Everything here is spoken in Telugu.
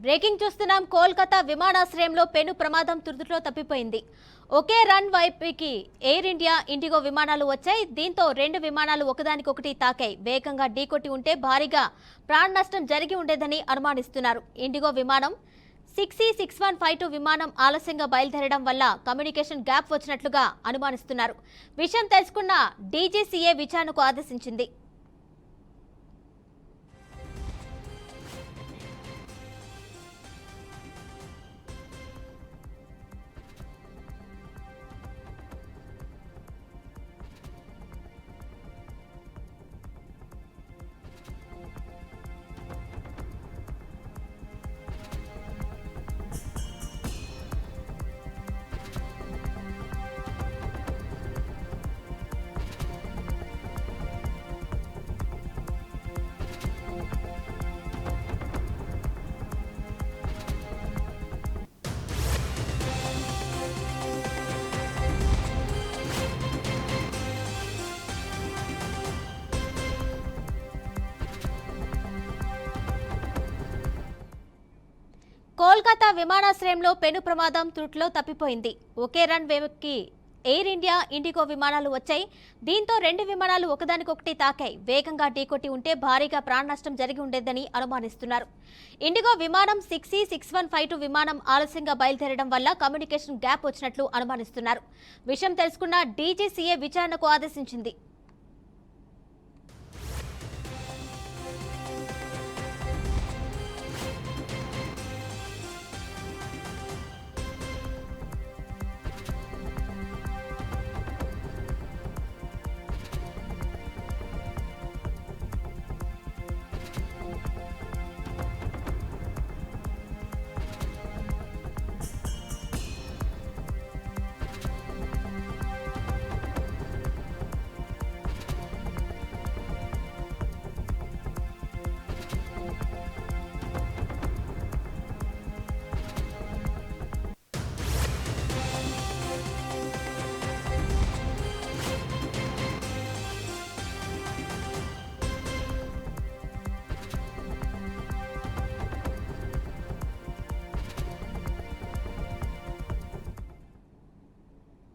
బ్రేకింగ్ చూస్తున్నాం. కోల్కతా విమానాశ్రయంలో పెను ప్రమాదం తుదిలో తప్పిపోయింది. ఒకే రన్ వైపుకి ఎయిర్ ఇండియా, ఇండిగో విమానాలు వచ్చాయి. దీంతో రెండు విమానాలు ఒకదానికొకటి తాకాయి. వేగంగా ఢీకొట్టి ఉంటే భారీగా ప్రాణ నష్టం జరిగి ఉండేదని అనుమానిస్తున్నారు. ఇండిగో విమానం 6E6152 విమానం ఆలస్యంగా బయలుదేరడం వల్ల కమ్యూనికేషన్ గ్యాప్ వచ్చినట్లుగా అనుమానిస్తున్నారు. విషయం తెలుసుకున్న డీజీసీఏ విచారణకు ఆదేశించింది. కోల్కతా విమానాశ్రయంలో పెను ప్రమాదం తుదిలో తప్పిపోయింది. ఒకే రన్ వేకి ఎయిర్ ఇండియా, ఇండిగో విమానాలు వచ్చాయి. దీంతో రెండు విమానాలు ఒకదానికొకటి తాకాయి. వేగంగా ఢీకొట్టి ఉంటే భారీగా ప్రాణ నష్టం జరిగి ఉండేదని అనుమానిస్తున్నారు. ఇండిగో విమానం 6E6152 విమానం ఆలస్యంగా బయలుదేరడం వల్ల కమ్యూనికేషన్ గ్యాప్ వచ్చినట్లు అనుమానిస్తున్నారు. విషయం తెలుసుకున్న డీజీసీఏ విచారణకు ఆదేశించింది.